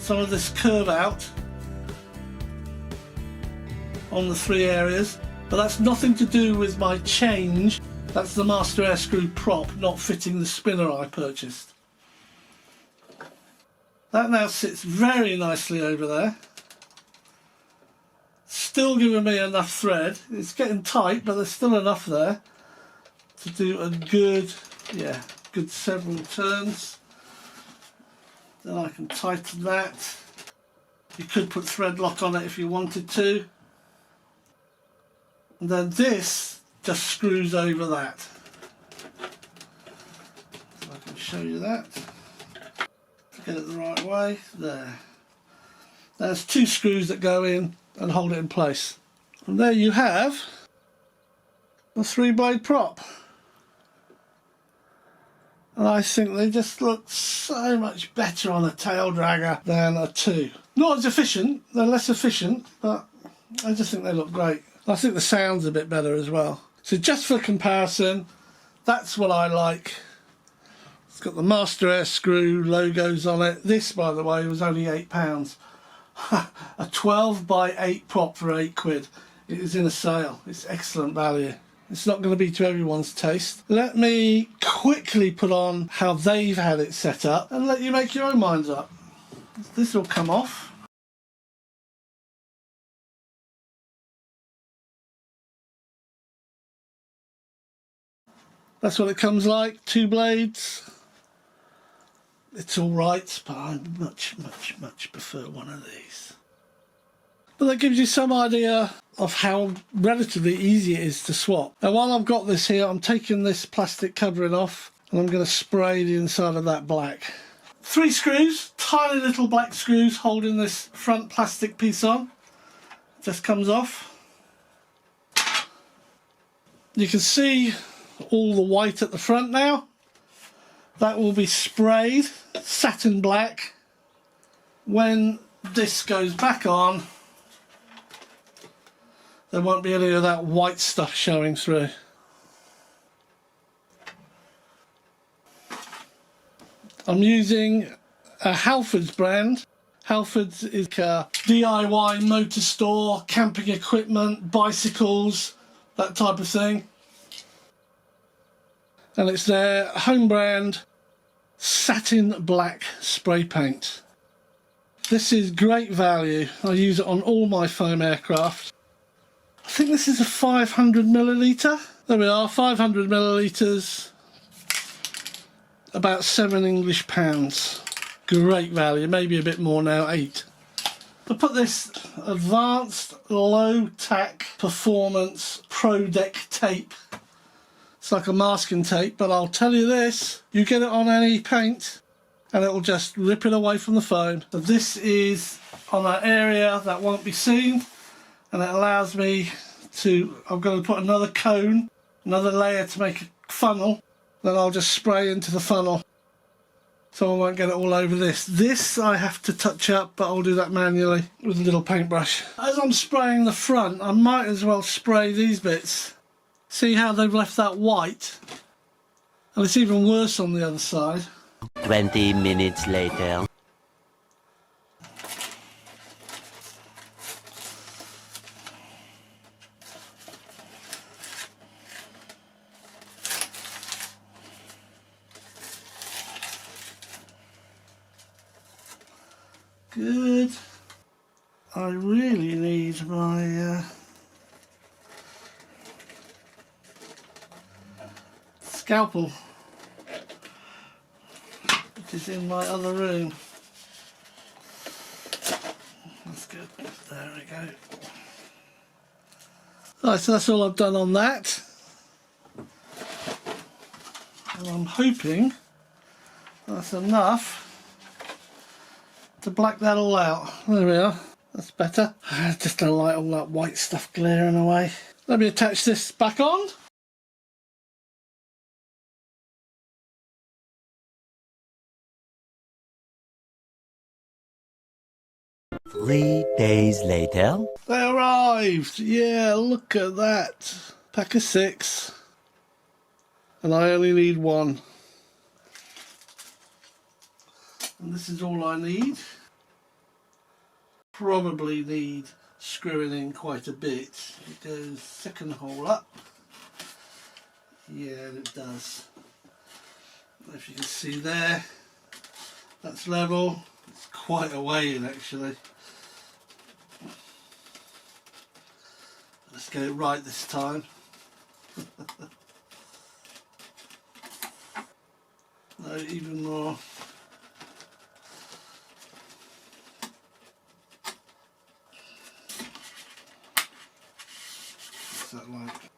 some of this curve out on the 3 areas, but that's nothing to do with my change. That's the master air screw prop not fitting the spinner I purchased. That now sits very nicely over there. Still giving me enough thread. It's getting tight, but there's still enough there to do a good, good several turns. Then I can tighten that. You could put thread lock on it if you wanted to. And then this just screws over that. So I can show you that. To get it the right way. There. There's 2 screws that go in and hold it in place. And there you have a 3-blade prop. And I think they just look so much better on a tail dragger than a 2. Not as efficient, they're less efficient, but I just think they look great. I think the sound's a bit better as well. So just for comparison, that's what I like. It's got the master air screw logos on it. This, by the way, was only £8. A 12 by 8 prop for £8. It is in a sale. It's excellent value. It's not going to be to everyone's taste. Let me quickly put on how they've had it set up and let you make your own minds up. This will come off. That's what it comes like, 2 blades. It's alright, but I much prefer one of these. But that gives you some idea of how relatively easy it is to swap. Now while I've got this here, I'm taking this plastic covering off and I'm going to spray the inside of that black. 3 screws, tiny little black screws holding this front plastic piece on. Just comes off. You can see all the white at the front now. That will be sprayed satin black. When this goes back on, there won't be any of that white stuff showing through. I'm using a Halfords brand. Halfords is a DIY motor store, camping equipment, bicycles, that type of thing. And it's their home brand satin black spray paint. This is great value. I use it on all my foam aircraft. I think this is a 500ml. There we are, 500ml, about £7 English. Great value, maybe a bit more now, 8. I put this advanced low tack performance Pro Deck tape. It's like a masking tape, but I'll tell you this, you get it on any paint and it will just rip it away from the foam. So this is on an area that won't be seen, and it allows me to, I'm going to put another cone, another layer to make a funnel, then I'll just spray into the funnel so I won't get it all over this. This I have to touch up, but I'll do that manually with a little paintbrush. As I'm spraying the front, I might as well spray these bits. See how they've left that white? And it's even worse on the other side. 20 minutes later. Good. I really need my scalpel, which is in my other room. That's good. There we go. Right, so that's all I've done on that. And I'm hoping that's enough to black that all out. There we are. That's better. I just don't like all that white stuff glaring away. Let me attach this back on. Three days later. They arrived! Yeah, look at that. Pack of 6. And I only need 1. And this is all I need. probably need screwing in quite a bit. It goes second hole up. Yeah, it does. If you can see there, that's level. It's quite a way in actually. Let's get it right this time. No, even more. What's that like?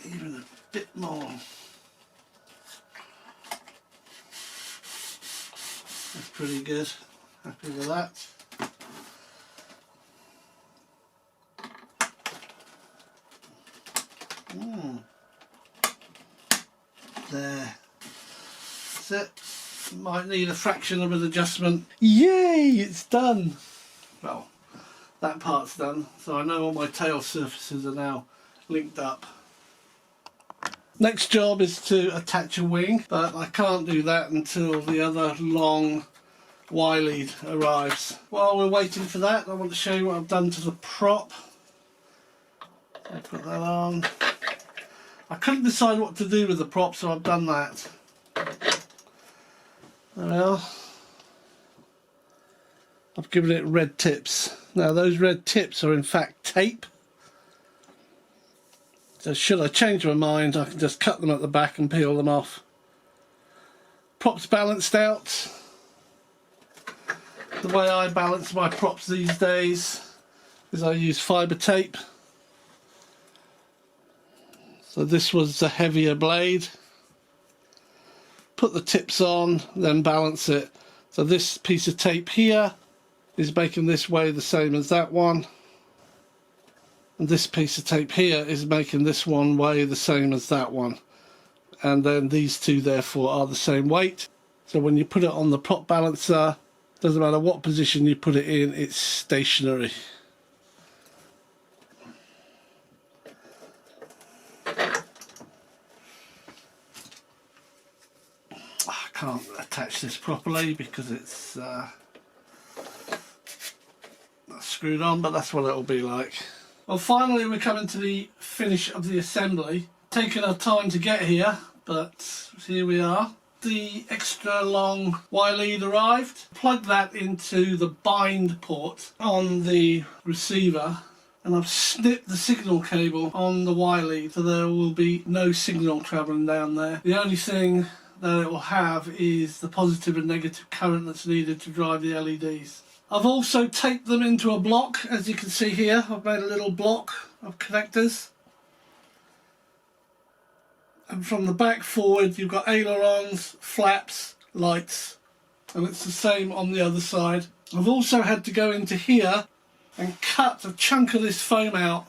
Even a bit more. That's pretty good. Happy with that. There. That's it. Might need a fraction of an adjustment. Yay! It's done. Well, that part's done. So I know all my tail surfaces are now linked up. Next job is to attach a wing, but I can't do that until the other long Y lead arrives. While we're waiting for that, I want to show you what I've done to the prop. So I put that on. I couldn't decide what to do with the prop, so I've done that. There we are. I've given it red tips. Now those red tips are in fact tape. So should I change my mind, I can just cut them at the back and peel them off. Props balanced out. The way I balance my props these days is I use fibre tape. So this was the heavier blade. Put the tips on, then balance it. So this piece of tape here is making this weigh the same as that one. And this piece of tape here is making this one weigh the same as that one. And then these two therefore are the same weight. So when you put it on the prop balancer, doesn't matter what position you put it in, it's stationary. I can't attach this properly because it's screwed on, but that's what it'll be like. Well, finally we're coming to the finish of the assembly. Taken our time to get here, but here we are. The extra long Y lead arrived. Plug that into the bind port on the receiver, and I've snipped the signal cable on the Y lead, so there will be no signal travelling down there. The only thing that it will have is the positive and negative current that's needed to drive the LEDs. I've also taped them into a block, as you can see here. I've made a little block of connectors. And from the back forward you've got ailerons, flaps, lights, and it's the same on the other side. I've also had to go into here and cut a chunk of this foam out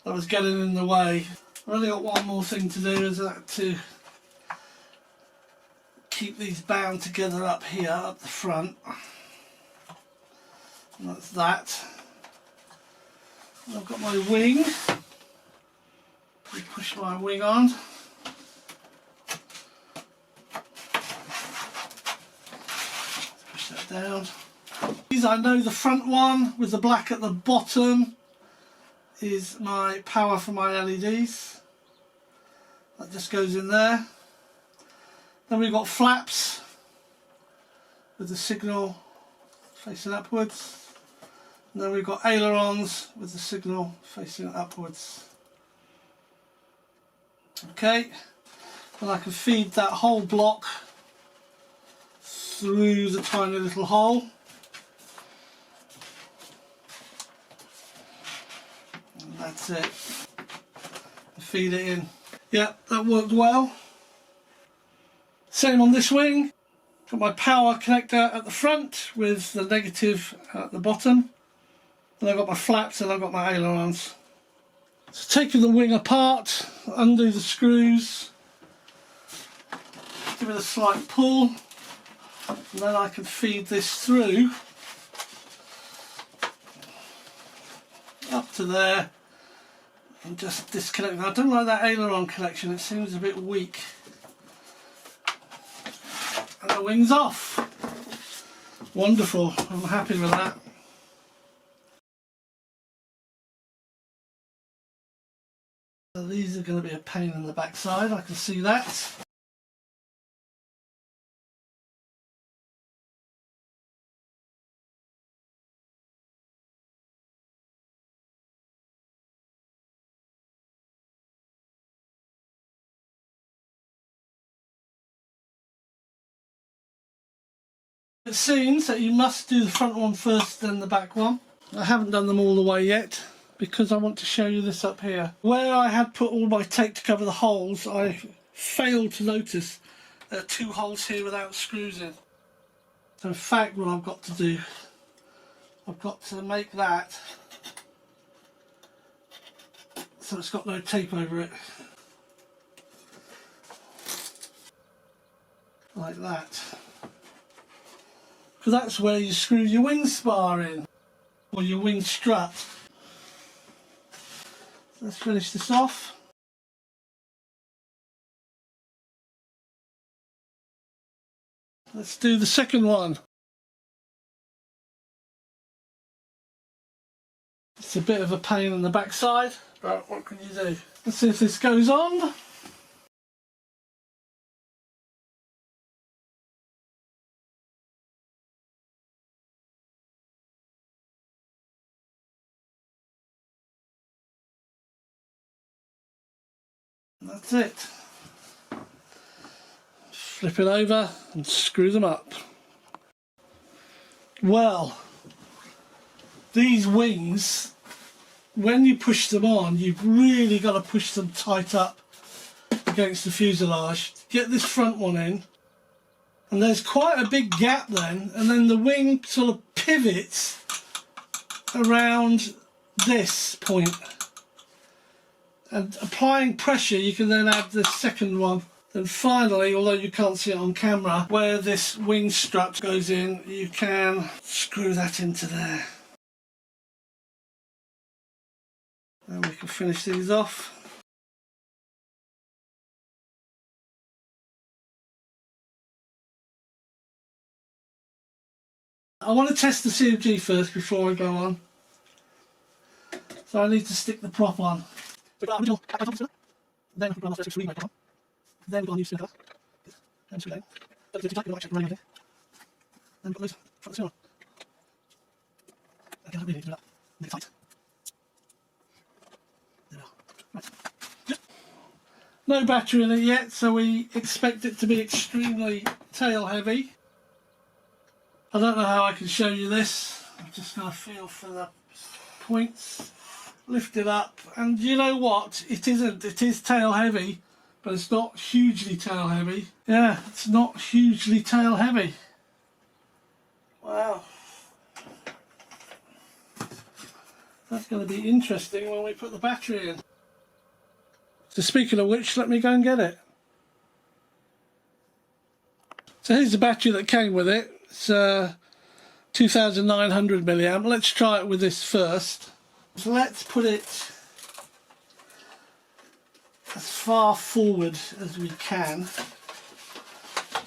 that was getting in the way. I've only got one more thing to do, is that to keep these bound together up here, up the front. And that's that. And I've got my wing. Push my wing on. Push that down. These, I know the front one with the black at the bottom is my power for my LEDs. That just goes in there. Then we've got flaps with the signal facing upwards. And then we've got ailerons with the signal facing upwards. Okay, and I can feed that whole block through the tiny little hole. And that's it. Feed it in. Yeah, that worked well. Same on this wing. Got my power connector at the front with the negative at the bottom. And I've got my flaps and I've got my ailerons. So taking the wing apart, undo the screws, give it a slight pull, and then I can feed this through up to there and just disconnect. I don't like that aileron connection, it seems a bit weak. And the wing's off. Wonderful, I'm happy with that. So these are going to be a pain in the backside, I can see that. It seems that you must do the front one first, then the back one. I haven't done them all the way yet because I want to show you this up here. Where I had put all my tape to cover the holes, I failed to notice there are 2 holes here without screws in. So in fact what I've got to do, I've got to make that so it's got no tape over it. Like that. Because that's where you screw your wing spar in, or your wing strut. Let's finish this off. Let's do the second one. It's a bit of a pain in the backside, but what can you do? Let's see if this goes on. That's it. Flip it over and screw them up. Well, these wings, when you push them on, you've really got to push them tight up against the fuselage. Get this front one in, and there's quite a big gap then, and then the wing sort of pivots around this point. And applying pressure, you can then add the second one. And finally, although you can't see it on camera, where this wing strut goes in, you can screw that into there. And we can finish these off. I want to test the CFG first before I go on. So I need to stick the prop on. We've got our original cap on, then we've got our first screw on. Then we've got a new cylinder. And screw down. Don't do it too tight, you don't actually run anything. Then we've got those front screw on. Again, I really need to do that. Make it tight. There we are. Right. Just no battery in it yet, so we expect it to be extremely tail heavy. I don't know how I can show you this. I'm just going to feel for the points. Lift it up, and you know what? It isn't. It is tail heavy, but it's not hugely tail heavy. Yeah, it's not hugely tail heavy. Wow. That's going to be interesting when we put the battery in. So speaking of which, let me go and get it. So here's the battery that came with it. It's 2,900 milliamp. Let's try it with this first. So let's put it as far forward as we can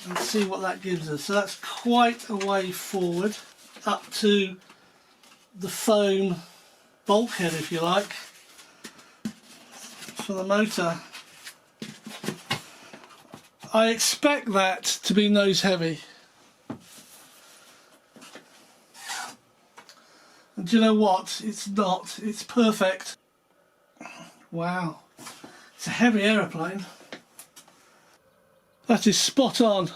and see what that gives us. So that's quite a way forward, up to the foam bulkhead, if you like, for the motor. I expect that to be nose heavy. And do you know what? It's not. It's perfect. Wow. It's a heavy aeroplane. That is spot on.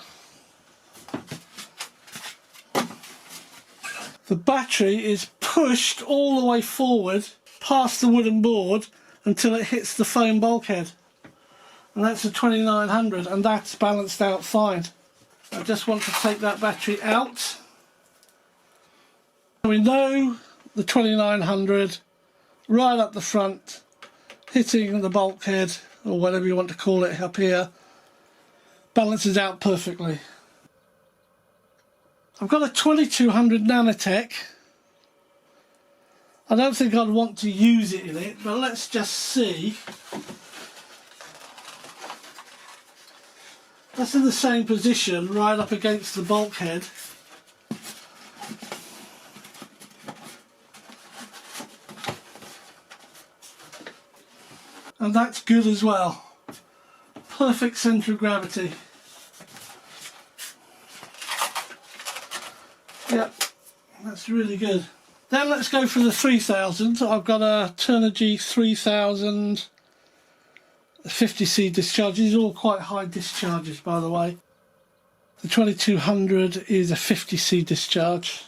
The battery is pushed all the way forward past the wooden board until it hits the foam bulkhead. And that's a 2900, and that's balanced out fine. I just want to take that battery out. We know the 2900 right up the front, hitting the bulkhead, or whatever you want to call it up here, balances out perfectly. I've got a 2200 Nanotech. I don't think I'd want to use it in it, but let's just see. That's in the same position, right up against the bulkhead. and that's good as well. Perfect centre of gravity. Yep, that's really good. Then let's go for the 3000. I've got a Turnigy 3000 50C discharge. These are all quite high discharges, by the way. The 2200 is a 50C discharge.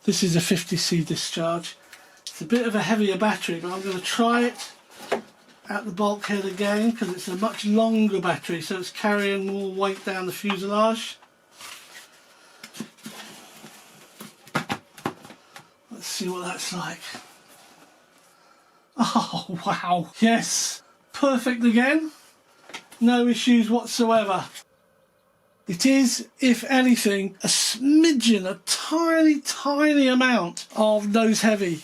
This is a 50C discharge. It's a bit of a heavier battery, but I'm going to try it at the bulkhead again because it's a much longer battery, so it's carrying more weight down the fuselage. Let's see what that's like. Oh wow, yes, perfect again, no issues whatsoever. It is, if anything, a smidgen, a tiny amount of nose heavy,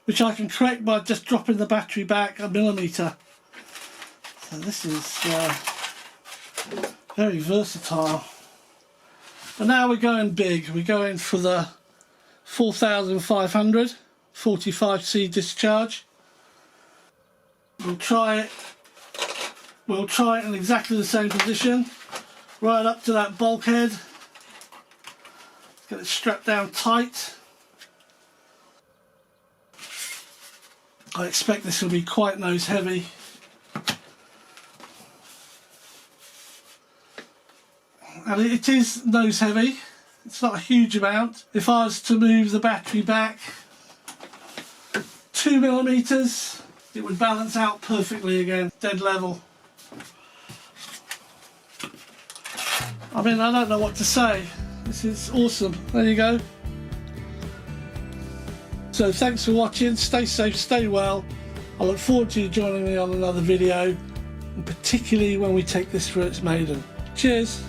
which I can correct by just dropping the battery back a millimetre. So this is very versatile. And now we're going big. We're going for the 4500 45C discharge. We'll try it in exactly the same position, right up to that bulkhead. Get it strapped down tight. I expect this will be quite nose heavy. And it is nose heavy. It's not a huge amount. If I was to move the battery back 2 millimeters, it would balance out perfectly again, dead level. I mean, I don't know what to say. This is awesome. There you go. So thanks for watching. Stay safe, stay well. I look forward to you joining me on another video, and particularly when we take this for its maiden. Cheers.